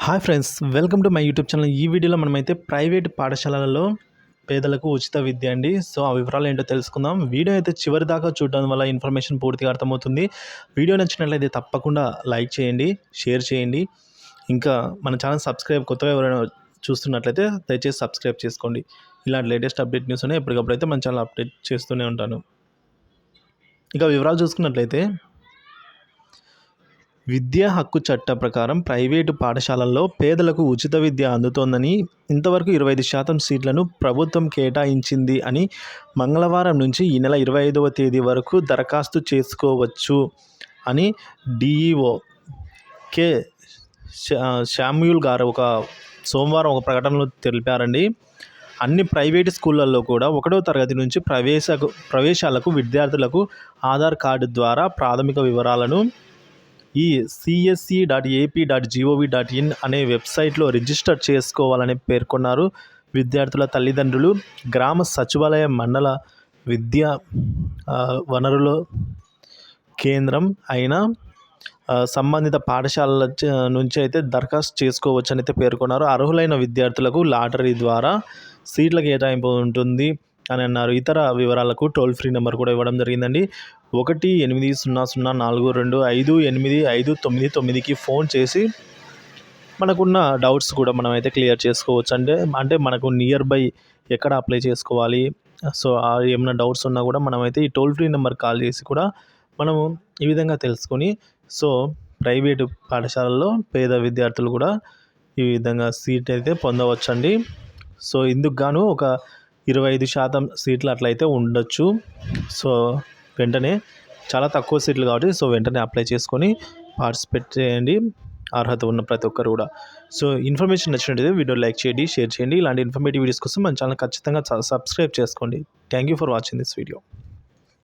Hi friends, welcome to my YouTube channel. ఈ వీడియోలో మనమైతే ప్రైవేట్ పాఠశాలలలో పేదలకు ఉచిత విద్య అండి. సో ఆ వివరాలు ఏంటో తెలుసుకుందాం. వీడియో అయితే చివరి దాకా చూడడం వల్ల ఇన్ఫర్మేషన్ పూర్తిగా అర్థమవుతుంది. వీడియో నచ్చినట్లయితే తప్పకుండా లైక్ చేయండి, షేర్ చేయండి. ఇంకా మన ఛానల్ కొత్తగా ఎవరైనా చూస్తున్నట్లయితే దయచేసి సబ్స్క్రైబ్ చేసుకోండి. ఇలాంటి లేటెస్ట్ అప్డేట్ న్యూస్ ఉన్నాయి ఎప్పటికప్పుడు అయితే మన ఛానల్ అప్డేట్ చేస్తూనే ఉంటాను. ఇక వివరాలు చూసుకున్నట్లయితే విద్యా హక్కు చట్ట ప్రకారం ప్రైవేటు పాఠశాలల్లో పేదలకు ఉచిత విద్య అందుతోందని, ఇంతవరకు 25% సీట్లను ప్రభుత్వం కేటాయించింది అని మంగళవారం నుంచి ఈ నెల 25వ తేదీ వరకు దరఖాస్తు చేసుకోవచ్చు అని డిఈఓ కె శామ్యూల్ గారు సోమవారం ఒక ప్రకటనలో తెలిపారండి. అన్ని ప్రైవేటు స్కూళ్ళల్లో కూడా 1వ తరగతి నుంచి ప్రవేశాలకు విద్యార్థులకు ఆధార్ కార్డు ద్వారా ప్రాథమిక వివరాలను ఈ CSE.AP.gov.in అనే వెబ్సైట్లో రిజిస్టర్ చేసుకోవాలని పేర్కొన్నారు. విద్యార్థుల తల్లిదండ్రులు గ్రామ సచివాలయ మండల విద్యా వనరుల కేంద్రం అయిన సంబంధిత పాఠశాలల నుంచి అయితే దరఖాస్తు చేసుకోవచ్చు అని అయితే పేర్కొన్నారు. అర్హులైన విద్యార్థులకు లాటరీ ద్వారా సీట్ల కేటాయింపు ఉంటుంది అని అన్నారు. ఇతర వివరాలకు టోల్ ఫ్రీ నెంబర్ కూడా ఇవ్వడం జరిగిందండి. 1-800-425-8859 ఫోన్ చేసి మనకున్న డౌట్స్ కూడా మనం అయితే క్లియర్ చేసుకోవచ్చు. అంటే మనకు నియర్ బై ఎక్కడ అప్లై చేసుకోవాలి, సో ఏమైనా డౌట్స్ ఉన్నా కూడా మనమైతే ఈ టోల్ ఫ్రీ నెంబర్ కాల్ చేసి కూడా మనము ఈ విధంగా తెలుసుకొని సో ప్రైవేటు పాఠశాలల్లో పేద విద్యార్థులు కూడా ఈ విధంగా సీట్ అయితే పొందవచ్చండి. సో ఇందుకు గాను ఒక 25% సీట్లు అట్లయితే ఉండొచ్చు. సో వెంటనే చాలా తక్కువ సీట్లు కాబట్టి సో వెంటనే అప్లై చేసుకొని పార్టిసిపేట్ చేయండి, అర్హత ఉన్న ప్రతి ఒక్కరు కూడా. సో ఇన్ఫర్మేషన్ నచ్చినట్లయితే వీడియో లైక్ చేయండి, షేర్ చేయండి. ఇలాంటి ఇన్ఫర్మేటివ్ వీడియోస్ కోసం మన ఛానల్ ఖచ్చితంగా సబ్స్క్రైబ్ చేసుకోండి. Thank you for watching this video.